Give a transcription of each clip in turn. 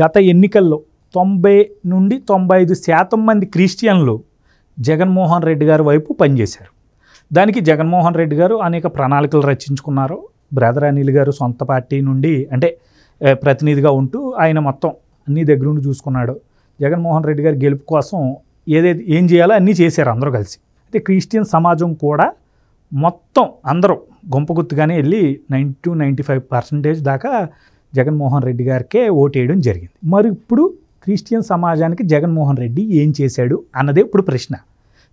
గత ఎన్నికల్లో 90 నుండి 95% మంది క్రిస్టియన్లు జగన్మోహన్ రెడ్డి గారి వైపు పనిచేశారు. దానికి జగన్మోహన్ రెడ్డి గారు అనేక ప్రణాళికలు రచించుకున్నారు. బ్రదర్ అనిల్ గారు సొంత పార్టీ నుండి అంటే ప్రతినిధిగా ఉంటూ ఆయన మొత్తం అన్ని దగ్గర నుండి చూసుకున్నాడు. జగన్మోహన్ రెడ్డి గారి గెలుపు కోసం ఏం చేయాలో అన్నీ చేశారు అందరూ కలిసి. అయితే క్రిస్టియన్ సమాజం కూడా మొత్తం అందరూ గుంపగుత్తుగానే వెళ్ళి 90-95% దాకా జగన్మోహన్ రెడ్డి గారికే ఓటేయడం జరిగింది. మరి ఇప్పుడు క్రిస్టియన్ సమాజానికి జగన్మోహన్ రెడ్డి ఏం చేశాడు అన్నదే ఇప్పుడు ప్రశ్న.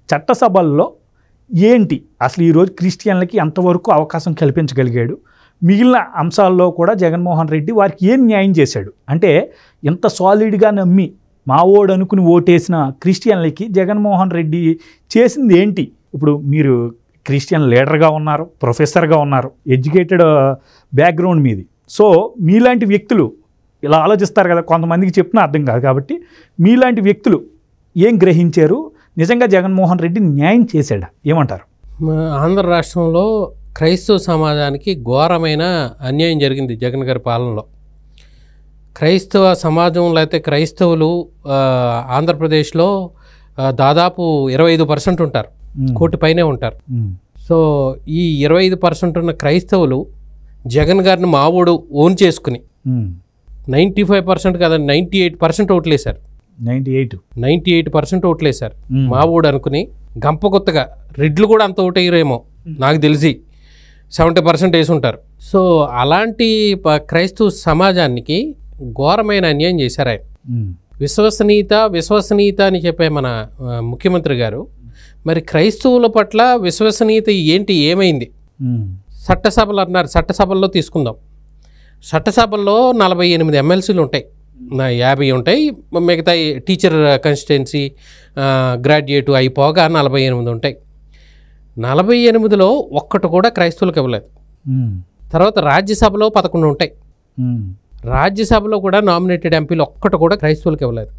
చట్టసభల్లో ఏంటి అసలు ఈరోజు క్రిస్టియన్లకి ఎంతవరకు అవకాశం కల్పించగలిగాడు, మిగిలిన అంశాల్లో కూడా జగన్మోహన్ రెడ్డి వారికి ఏం న్యాయం చేశాడు అంటే ఇంత సాలిడ్గా నమ్మి మా ఓడు అనుకుని ఓటేసిన క్రిస్టియన్లకి జగన్మోహన్ రెడ్డి చేసింది ఏంటి? ఇప్పుడు మీరు క్రిస్టియన్ లీడర్గా ఉన్నారు, ప్రొఫెసర్గా ఉన్నారు, ఎడ్యుకేటెడ్ బ్యాక్గ్రౌండ్ మీది. సో మీలాంటి వ్యక్తులు ఇలా ఆలోచిస్తారు కదా, కొంతమందికి చెప్పినా అర్థం కాదు. కాబట్టి మీలాంటి వ్యక్తులు ఏం గ్రహించారు, నిజంగా జగన్మోహన్ రెడ్డి న్యాయం చేశాడా, ఏమంటారు? ఆంధ్ర రాష్ట్రంలో క్రైస్తవ సమాజానికి ఘోరమైన అన్యాయం జరిగింది జగన్ గారి పాలనలో. క్రైస్తవ సమాజంలో అయితే క్రైస్తవులు ఆంధ్రప్రదేశ్లో దాదాపు 25% ఉంటారు, 1 కోటి పైనే ఉంటారు. సో ఈ 25% ఉన్న క్రైస్తవులు జగన్ గారిని మావోడు ఓన్ చేసుకుని 95% కాదండి 98% ఓట్లేశారు. 98% ఓట్లేశారు మావోడు అనుకుని. గంపకొత్తగా రెడ్లు కూడా అంత ఓటేయరేమో నాకు తెలిసి 70% వేసి ఉంటారు. సో అలాంటి క్రైస్తవ సమాజానికి ఘోరమైన అన్యాయం చేశారు ఆయన. విశ్వసనీయత అని చెప్పే మన ముఖ్యమంత్రి గారు మరి క్రైస్తవుల పట్ల విశ్వసనీయత ఏంటి, ఏమైంది? చట్టసభలు అన్నారు, చట్టసభల్లో తీసుకుందాం. చట్టసభల్లో 48 ఎమ్మెల్సీలు ఉంటాయి, 50 ఉంటాయి, మిగతా టీచర్ కాన్స్టిట్యుయెన్సీ గ్రాడ్యుయేట్ అయిపోగా 48 ఉంటాయి. 48లో ఒక్కటి కూడా క్రైస్తవులకు ఇవ్వలేదు. తర్వాత రాజ్యసభలో 11 ఉంటాయి, రాజ్యసభలో కూడా నామినేటెడ్ ఎంపీలు ఒక్కటి కూడా క్రైస్తవులకు ఇవ్వలేదు.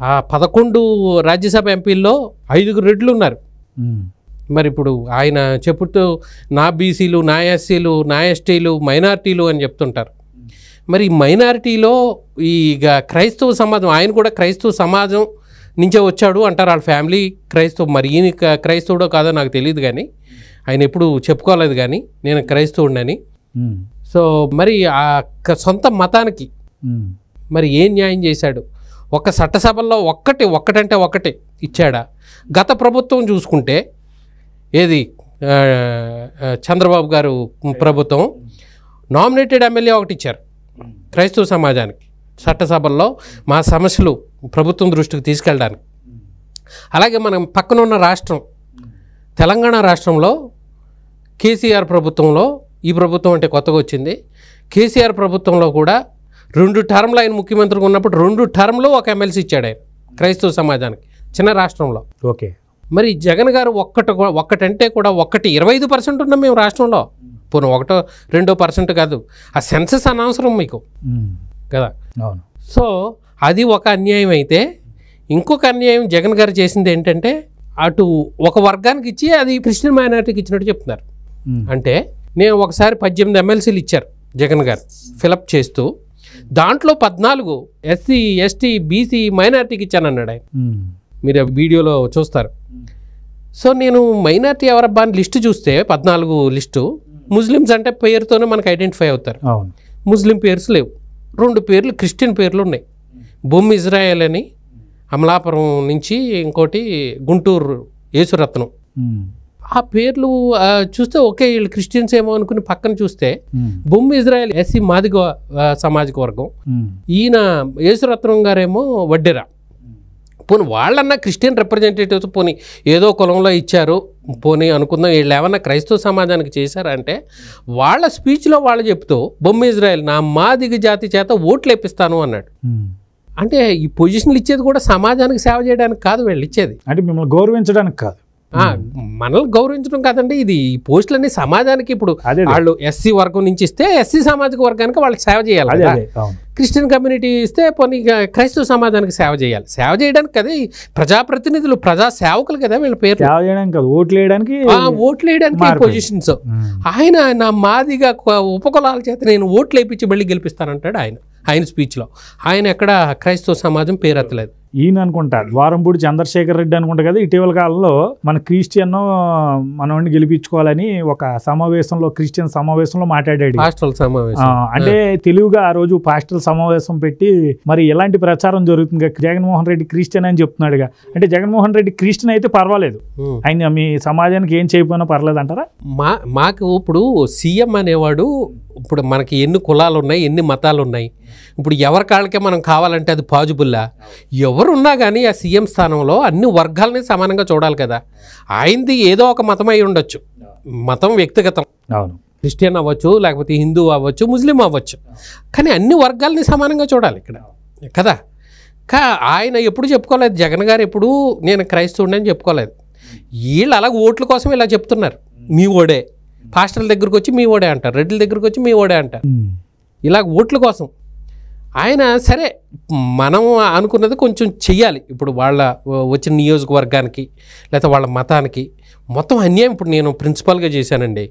ఆ 11 రాజ్యసభ ఎంపీల్లో 5 రెడ్లు ఉన్నారు. మరి ఇప్పుడు ఆయన చెప్పుతూ నా బీసీలు, నా ఎస్సీలు, నా ఎస్టీలు, మైనారిటీలు అని చెప్తుంటారు. మరి మైనారిటీలో ఈ క్రైస్తవ సమాజం, ఆయన కూడా క్రైస్తవ సమాజం నుంచే వచ్చాడు అంటారు, వాళ్ళ ఫ్యామిలీ క్రైస్తవ. మరి ఈయన క్రైస్తవుడో కాదో నాకు తెలియదు, కానీ ఆయన ఎప్పుడు చెప్పుకోలేదు కానీ నేను క్రైస్తవుడినని. సో మరి ఆ సొంత మతానికి మరి ఏం న్యాయం చేశాడు? ఒక చట్టసభల్లో ఒక్కటంటే ఒక్కటే ఇచ్చాడా? గత ప్రభుత్వం చూసుకుంటే ఏది చంద్రబాబు గారు ప్రభుత్వం నామినేటెడ్ ఎమ్మెల్యే ఒకటి ఇచ్చారు క్రైస్తవ సమాజానికి చట్టసభల్లో మా సమస్యలు ప్రభుత్వం దృష్టికి తీసుకెళ్ళడానికి. అలాగే మనం పక్కన ఉన్న రాష్ట్రం తెలంగాణ రాష్ట్రంలో కేసీఆర్ ప్రభుత్వంలో, ఈ ప్రభుత్వం అంటే కొత్తగా వచ్చింది, కేసీఆర్ ప్రభుత్వంలో కూడా 2 టర్మ్లు ఆయన ముఖ్యమంత్రిగా ఉన్నప్పుడు 2 టర్మ్లో ఒక ఎమ్మెల్సీ ఇచ్చాడు ఆయన క్రైస్తవ సమాజానికి, చిన్న రాష్ట్రంలో. ఓకే. మరి జగన్ గారు ఒక్కటంటే కూడా 25% ఉన్నాం మేము రాష్ట్రంలో. పోను 1-2% కాదు, ఆ సెన్సస్ అనవసరం మీకు కదా. సో అది ఒక అన్యాయం. అయితే ఇంకొక అన్యాయం జగన్ గారు చేసింది ఏంటంటే అటు ఒక వర్గానికి ఇచ్చి అది క్రిస్టియన్ మైనారిటీకి ఇచ్చినట్టు చెప్తున్నారు. అంటే నేను ఒకసారి 18 ఎమ్మెల్సీలు ఇచ్చారు జగన్ గారు ఫిలప్ చేస్తూ, దాంట్లో 14 ఎస్సీ, ఎస్టీ, బీసీ, మైనారిటీకి ఇచ్చానన్నాడు ఆయన. మీరు వీడియోలో చూస్తారు. సో నేను మైనారిటీ ఎవరబ్బా అని లిస్టు చూస్తే 14 లిస్టు ముస్లిమ్స్ అంటే పేరుతోనే మనకు ఐడెంటిఫై అవుతారు. ముస్లిం పేర్స్ లేవు, 2 పేర్లు క్రిస్టియన్ పేర్లు ఉన్నాయి. బొమ్మి ఇజ్రాయెల్ అని అమలాపురం నుంచి, ఇంకోటి గుంటూరు యేసురత్నం. ఆ పేర్లు చూస్తే ఓకే వీళ్ళు క్రిస్టియన్స్ ఏమో అనుకుని పక్కన చూస్తే బొమ్మి ఇజ్రాయెల్ ఎస్సీ మాదిగ సామాజిక వర్గం, ఈయన యేసురత్నం గారేమో వడ్డెరా. పోనీ వాళ్ళన్నా క్రిస్టియన్ రిప్రజెంటేటివ్స్ పోనీ ఏదో కులంలో ఇచ్చారు పోనీ అనుకుందాం, వీళ్ళు ఏమన్నా క్రైస్తవ సమాజానికి చేశారంటే వాళ్ళ స్పీచ్లో వాళ్ళు చెప్తూ బొమ్మి ఇజ్రాయెల్ నా మాదిగ జాతి చేత ఓట్లు వేపిస్తాను అన్నాడు. అంటే ఈ పొజిషన్లు ఇచ్చేది కూడా సమాజానికి సేవ చేయడానికి కాదు, వీళ్ళు ఇచ్చేది అంటే మిమ్మల్ని గౌరవించడానికి కాదు, మనల్ని గౌరవించడం కాదండి. ఇది ఈ పోస్టులన్నీ సమాజానికి ఇప్పుడు వాళ్ళు ఎస్సీ వర్గం నుంచి ఇస్తే ఎస్సీ సామాజిక వర్గానికి వాళ్ళకి సేవ చేయాలి, క్రిస్టియన్ కమ్యూనిటీ ఇస్తే పోనీ క్రైస్తవ సమాజానికి సేవ చేయాలి. సేవ చేయడానికి కదా ప్రజాప్రతినిధులు, ప్రజా సేవకులు కదా వీళ్ళ పేరు, ఓట్లు వేయడానికి పొజిషన్స్. ఆయన నా మాదిగా ఉపకులాల చేత నేను ఓట్లు వేయించి మళ్ళీ గెలిపిస్తానంటాడు ఆయన. ఆయన స్పీచ్లో. ఆయన ఎక్కడ క్రైస్తవ సమాజం పేరెత్తలేదు. ఈయన అనుకుంటా ద్వారంపూడి చంద్రశేఖర్ రెడ్డి అనుకుంటా కదా, ఇటీవల కాలంలో మన క్రిస్టియన్ మనవాడిని గెలిపించుకోవాలని ఒక సమావేశంలో, క్రిస్టియన్ సమావేశంలో మాట్లాడాడు. పాస్టల్ సమావేశం అంటే తెలివిగా ఆ రోజు పాస్టల్ సమావేశం పెట్టి మరి ఎలాంటి ప్రచారం జరుగుతుంది, జగన్మోహన్ రెడ్డి క్రిస్టియన్ అని చెప్తున్నాడుగా. అంటే జగన్మోహన్ రెడ్డి క్రిస్టియన్ అయితే పర్వాలేదు, ఆయన మీ సమాజానికి ఏం చేయకపోయినా పర్లేదు అంటారా? మాకు ఇప్పుడు సీఎం అనేవాడు, ఇప్పుడు మనకి ఎన్ని కులాలు ఉన్నాయి, ఎన్ని మతాలు ఉన్నాయి, ఇప్పుడు ఎవరి కాళ్ళకే మనం కావాలంటే అది పాజిబుల్లా? ఎవరున్నా కానీ ఆ సీఎం స్థానంలో అన్ని వర్గాలని సమానంగా చూడాలి కదా. ఆయనది ఏదో ఒక మతం అయి ఉండొచ్చు, మతం వ్యక్తిగతం, అవును, క్రిస్టియన్ అవ్వచ్చు, లేకపోతే హిందూ అవ్వచ్చు, ముస్లిం అవ్వచ్చు, కానీ అన్ని వర్గాలని సమానంగా చూడాలి ఇక్కడ కదా. ఆయన ఎప్పుడు చెప్పుకోలేదు, జగన్ గారు ఎప్పుడు నేను క్రైస్తవుడిని అని చెప్పుకోలేదు. వీళ్ళు అలాగ ఓట్ల కోసం ఇలా చెప్తున్నారు, మీ ఓడే. పాస్టర్ల దగ్గరకు వచ్చి మీ ఓడే అంటారు, రెడ్డిల దగ్గరకు వచ్చి మీ ఓడే అంటారు, ఇలాగ ఓట్ల కోసం. ఆయన సరే మనం అనుకున్నది కొంచెం చెయ్యాలి, ఇప్పుడు వాళ్ళ వచ్చిన నియోజకవర్గానికి లేకపోతే వాళ్ళ మతానికి మొత్తం అన్యాయం. ఇప్పుడు నేను ప్రిన్సిపాల్గా చేశానండి,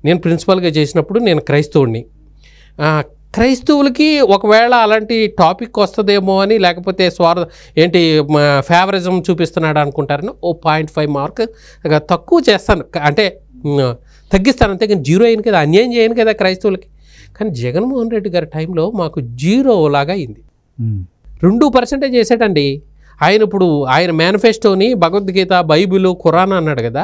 నేను ప్రిన్సిపాల్గా చేసినప్పుడు నేను క్రైస్తవుడిని. క్రైస్తవులకి ఒకవేళ అలాంటి టాపిక్ వస్తుందేమో అని, లేకపోతే ఫేవరిజం చూపిస్తున్నాడు అనుకుంటారని 0.5 మార్క్ తక్కువ చేస్తాను, అంటే తగ్గిస్తాను అంతే, కానీ 0 అయింది కదా, అన్యాయం చేయను కదా క్రైస్తవులకి. కానీ జగన్మోహన్ రెడ్డి గారి టైంలో మాకు 0 లాగా అయింది. 2% చేశాడండి ఆయన. ఇప్పుడు ఆయన మేనిఫెస్టోని భగవద్గీత, బైబిల్, ఖురాన్ అన్నాడు కదా,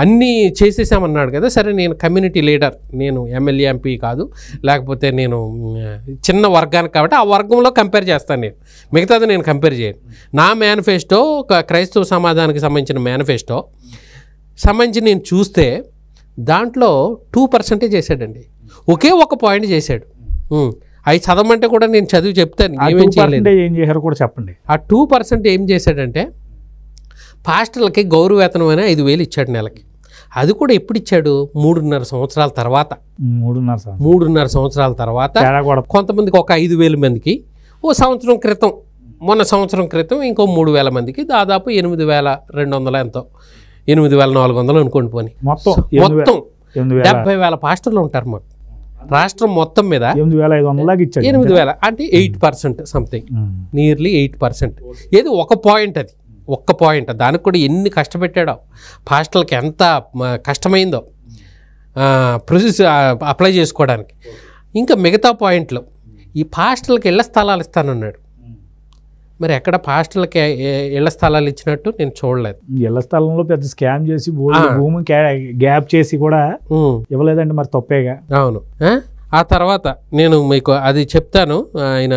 అన్నీ చేసేసామన్నాడు కదా. సరే నేను కమ్యూనిటీ లీడర్, నేను ఎమ్మెల్యే ఎంపీ కాదు, లేకపోతే నేను చిన్న వర్గానికి కాబట్టి ఆ వర్గంలో కంపేర్ చేస్తాను, నేను మిగతాది నేను కంపేర్ చేయను. నా మేనిఫెస్టో క్రైస్తవ సమాజానికి సంబంధించిన మేనిఫెస్టో సంబంధించి నేను చూస్తే దాంట్లో 2% చేశాడండి, ఒకే ఒక పాయింట్ చేశాడు. అవి చదవమంటే కూడా నేను చదివి చెప్తాను, ఏమేం చేయలేదు. ఏం చేశారు కూడా చెప్పండి. ఆ 2% ఏం చేశాడంటే పాస్టర్లకి గౌరవవేతనం అని 5,000 ఇచ్చాడు నెలకి. అది కూడా ఎప్పుడు ఇచ్చాడు? 3.5 సంవత్సరాల తర్వాత. 3.5 సంవత్సరాల తర్వాత కొంతమందికి ఒక 5,000 మందికి, ఓ సంవత్సరం క్రితం, మొన్న సంవత్సరం క్రితం ఇంకో 3,000 మందికి, దాదాపు 8,200 ఎంతో, 8,400 అనుకోండి పోనీ. మొత్తం 70,000 పాస్టర్లు ఉంటారు మాకు రాష్ట్రం మొత్తం మీద. 8,000 అంటే 8% సంథింగ్, నియర్లీ 8%. ఏది ఒక పాయింట్, అది ఒక్క పాయింట్. దానికి కూడా ఎన్ని కష్టపెట్టాడో, పాస్టర్లకి ఎంత కష్టమైందో ప్రొసెస్ అప్లై చేసుకోవడానికి. ఇంకా మిగతా పాయింట్లు, ఈ పాస్టర్లకి ఇళ్ల స్థలాలు ఇస్తానన్నాడు. మరి ఎక్కడ పాస్టర్లకి ఇళ్ల స్థలాలు ఇచ్చినట్టు నేను చూడలేదు. ఇళ్ల స్థలంలో పెద్ద స్కామ్ చేసి భూమి గ్యాప్ చేసి కూడా ఇవ్వలేదండి, మరి తప్పేగా. అవును. ఆ తర్వాత నేను మీకు అది చెప్తాను, ఆయన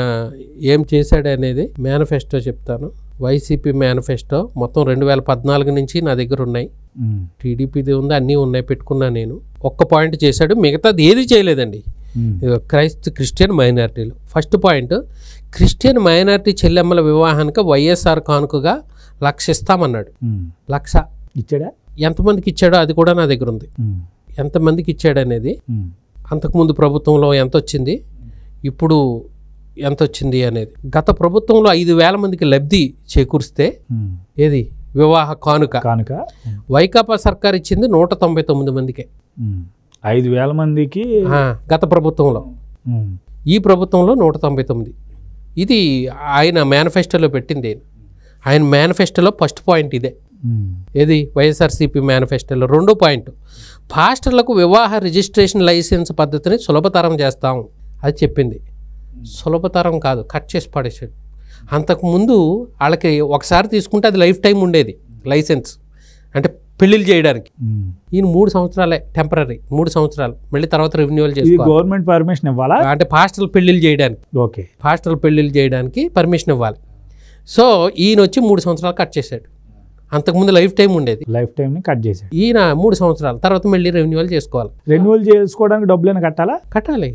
ఏం చేశాడు అనేది మేనిఫెస్టో చెప్తాను. వైసీపీ మేనిఫెస్టో మొత్తం 2014 నుంచి నా దగ్గర ఉన్నాయి, టీడీపీది ఉంది, అన్నీ ఉన్నాయి, పెట్టుకున్నా నేను. ఒక్క పాయింట్ చేశాడు, మిగతాది ఏది చేయలేదండి. క్రిస్టియన్ మైనారిటీలు. ఫస్ట్ పాయింట్, క్రిస్టియన్ మైనారిటీ చెల్లెమ్మల వివాహానికి వైఎస్ఆర్ కానుకగా 1,00,000 ఇస్తామన్నాడు. 1,00,000 ఇచ్చాడా? ఎంతమందికి ఇచ్చాడో అది కూడా నా దగ్గర ఉంది, ఎంతమందికి ఇచ్చాడు అనేది. అంతకుముందు ప్రభుత్వంలో ఎంత వచ్చింది, ఇప్పుడు ఎంత వచ్చింది అనేది. గత ప్రభుత్వంలో 5,000 మందికి లబ్ధి చేకూరిస్తే ఏది వివాహ కానుక వైకాపా సర్కార్ ఇచ్చింది 199 మందికే. 5,000 మందికి గత ప్రభుత్వంలో. ఈ ప్రభుత్వంలో 199. ఇది ఆయన మేనిఫెస్టోలో పెట్టింది. ఆయన మేనిఫెస్టోలో ఫస్ట్ పాయింట్ ఇదే. ఏది వైఎస్ఆర్సీపీ మేనిఫెస్టోలో. రెండో పాయింట్, పాస్టర్లకు వివాహ రిజిస్ట్రేషన్ లైసెన్స్ పద్ధతిని సులభతరం చేస్తాం అది చెప్పింది. సులభతరం కాదు, కట్ చేసి పడేసాడు. అంతకుముందు వాళ్ళకి ఒకసారి తీసుకుంటే అది లైఫ్ టైం ఉండేది లైసెన్స్, అంటే పెళ్లిళ్ళు చేయడానికి. ఈయన 3 సంవత్సరాలే టెంపరీ, 3 సంవత్సరాలు, మళ్ళీ తర్వాత రెన్యువల్ చేసుకోవాలి. గవర్నమెంట్ పర్మిషన్ ఇవ్వాలా? అంటే పాస్టర్లు పెళ్లిళ్ళు చేయడానికి. ఓకే, పాస్టర్లు పెళ్లిళ్ళు చేయడానికి పర్మిషన్ ఇవ్వాలి. సో ఈయన వచ్చి 3 సంవత్సరాలు కట్ చేశాడు. అంతకుముందు లైఫ్ టైం ఉండేది, లైఫ్ టైం కట్ చేశాడు. ఈయన 3 సంవత్సరాలు తర్వాత మళ్ళీ రెన్యువల్ చేసుకోవాలి. రెన్యువల్ చేసుకోవడానికి డబ్బులైనా కట్టాలా? కట్టాలి.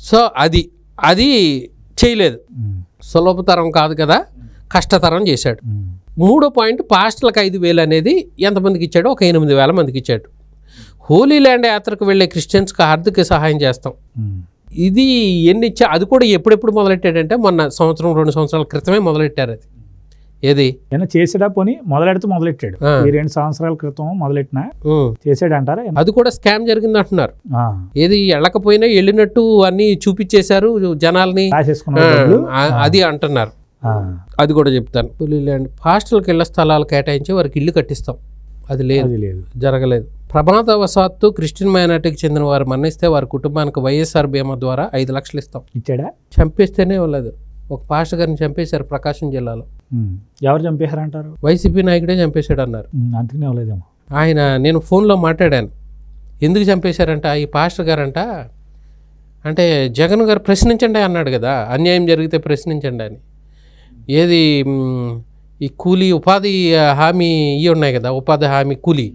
సో అది చేయలేదు, సులభతరం కాదు కదా, కష్టతరం చేశాడు. మూడో పాయింట్, పాస్టర్లకు 5,000 అనేది ఎంతమందికి ఇచ్చాడో ఒక 8,000 మందికి ఇచ్చాడు. హోలీ ల్యాండ్ యాత్రకు వెళ్ళే క్రిస్టియన్స్కి ఆర్థిక సహాయం చేస్తాం. ఇది ఎన్ని ఇచ్చా, అది కూడా ఎప్పుడెప్పుడు మొదలెట్టాడంటే మొన్న 1-2 సంవత్సరాల క్రితమే మొదలెట్టారు. అది ఏది ఏమైనా చేసాడా పోనీ మొదలెట్టాడు ఈ 2 సంవత్సరాల క్రితం మొదలెట్టిన చేసాడు అంటారా? అది కూడా స్కామ్ జరిగింది అంటున్నారు. ఏది వెళ్ళకపోయినా వెళ్ళినట్టు అన్ని చూపించేశారు జనాల్ని, అది అంటున్నారు. అది కూడా చెప్తాను. హాస్టల్కి ఇళ్ల స్థలాలు కేటాయించి వారికి ఇల్లు కట్టిస్తాం, అది లేదు, జరగలేదు. ప్రమాదవశాత్తు క్రిస్టియన్ మైనార్టీకి చెందిన వారు మరణిస్తే వారి కుటుంబానికి వైఎస్ఆర్ బీమా ద్వారా 5 లక్షలు ఇస్తాం. ఇచ్చాడా? చంపేస్తేనే లేదు. ఒక పాస్టర్ గారిని చంపేశారు ప్రకాశం జిల్లాలో. ఎవరు చంపేశారంటారు? వైసీపీ నాయకుడే చంపేశాడు అన్నారు. అందుకనే అవ్వలేదేమో. ఆయన నేను ఫోన్లో మాట్లాడాను, ఎందుకు చంపేశారంట ఈ పాస్టర్ గారంట అంటే, జగన్ గారు ప్రశ్నించండి అన్నాడు కదా, అన్యాయం జరిగితే ప్రశ్నించండి అని. ఏది ఈ కూలీ ఉపాధి హామీ ఇవి ఉన్నాయి కదా, ఉపాధి హామీ కూలీ,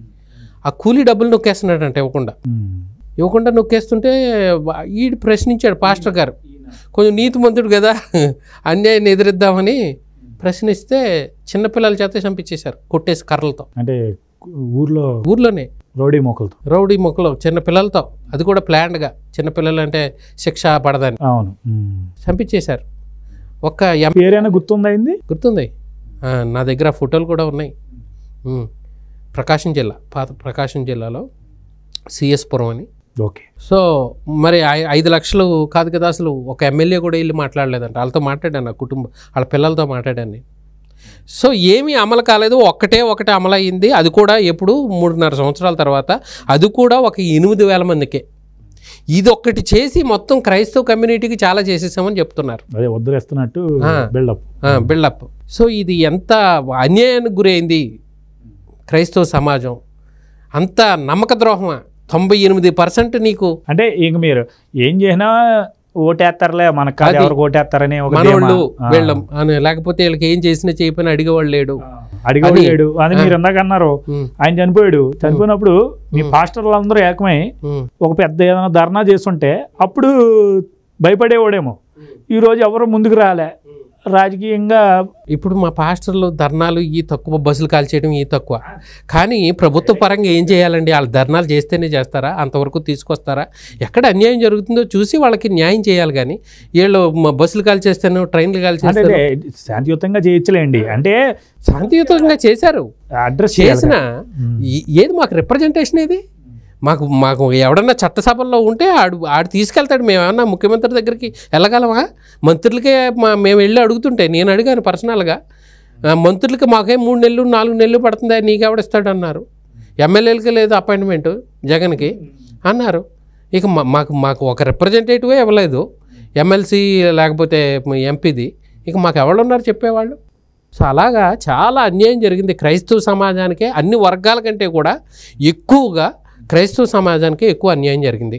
ఆ కూలీ డబ్బులు నొక్కేస్తున్నాడంటే ఇవ్వకుండా నొక్కేస్తుంటే ఈ ప్రశ్నించాడు పాస్టర్ గారు. కొంచెం నీతిమంతుడు కదా, అన్యాయాన్ని ఎదిరిద్దామని ప్రశ్నిస్తే చిన్నపిల్లల చేత చంపించేశారు కొట్టేసి కర్రలతో. అంటే ఊర్లోనే రౌడీ మొక్కలు చిన్న పిల్లలతో, అది కూడా ప్లాన్డ్గా. చిన్నపిల్లలు అంటే శిక్ష పడదని చంపించేశారు. ఒక్క గుర్తుంది, నా దగ్గర ఫోటోలు కూడా ఉన్నాయి. ప్రకాశం జిల్లా, పాత ప్రకాశం జిల్లాలో సిఎస్పురం అని. ఓకే. సో మరి 5 లక్షలు కాదు కదా అసలు. ఒక ఎమ్మెల్యే కూడా వెళ్ళి మాట్లాడలేదంట. వాళ్ళతో మాట్లాడాను, నా కుటుంబం వాళ్ళ పిల్లలతో మాట్లాడాను నేను. సో ఏమీ అమలు కాలేదు. ఒకటి అమలు అయ్యింది, అది కూడా ఎప్పుడు 3.5 సంవత్సరాల తర్వాత, అది కూడా ఒక 8,000 మందికే. ఇది ఒక్కటి చేసి మొత్తం క్రైస్తవ కమ్యూనిటీకి చాలా చేసేసామని చెప్తున్నారు. అదే వదిలేస్తున్నట్టు బిల్డప్. సో ఇది ఎంత అన్యాయానికి గురైంది క్రైస్తవ సమాజం, అంత నమ్మక ద్రోహమా? 98% నీకు అంటే ఇంక మీరు ఏం చేసినా ఓటేస్తారులే, మనకు ఎవరు ఓటేస్తారని మనోళ్ళు వెళ్ళం అని, లేకపోతే వీళ్ళకి ఏం చేసినా చేయకపోయినా అడిగేవాళ్ళు లేడు అని మీరు ఇందాక అన్నారు. ఆయన చనిపోయినప్పుడు మీ పాస్టర్లు అందరూ ఏకమై ఒక పెద్ద ఏదైనా ధర్నా చేస్తుంటే అప్పుడు భయపడేవాడేమో. ఈరోజు ఎవరు ముందుకు రాలే రాజకీయంగా. ఇప్పుడు మా పాస్టర్లు ధర్నాలు ఈ తక్కువ, బస్సులు కాల్చేయడం ఈ తక్కువ. కానీ ప్రభుత్వ పరంగా ఏం చేయాలండి? వాళ్ళు ధర్నాలు చేస్తేనే చేస్తారా? అంతవరకు తీసుకొస్తారా? ఎక్కడ అన్యాయం జరుగుతుందో చూసి వాళ్ళకి న్యాయం చేయాలి. కానీ వీళ్ళు బస్సులు కాల్చేస్తాను, ట్రైన్లు కాల్చేస్తాను, శాంతియుతంగా చేయొచ్చులేండి. అంటే శాంతియుతంగా చేశారు, అడ్రస్ చేసిన ఏది మాకు రిప్రజెంటేషన్ ఏది? మాకు ఎవడన్నా చట్టసభల్లో ఉంటే ఆడు తీసుకెళ్తాడు. మేమేమన్నా ముఖ్యమంత్రి దగ్గరికి వెళ్ళగలమా? మంత్రులకే మేము వెళ్ళి అడుగుతుంటే, నేను అడిగాను పర్సనల్గా, మంత్రులకి మాకే 3 నెలలు 4 నెలలు పడుతుందా, నీకెవడిస్తాడు అన్నారు. ఎమ్మెల్యేలకి లేదు అపాయింట్మెంటు జగన్కి అన్నారు. ఇక మాకు ఒక రిప్రజెంటేటివే ఇవ్వలేదు, ఎమ్మెల్సీ లేకపోతే ఎంపీది. ఇక మాకు ఎవరున్నారు చెప్పేవాళ్ళు? సో అలాగా చాలా అన్యాయం జరిగింది క్రైస్తవ సమాజానికే. అన్ని వర్గాల కంటే కూడా ఎక్కువగా క్రైస్తవ సమాజానికి ఎక్కువ అన్యాయం జరిగింది.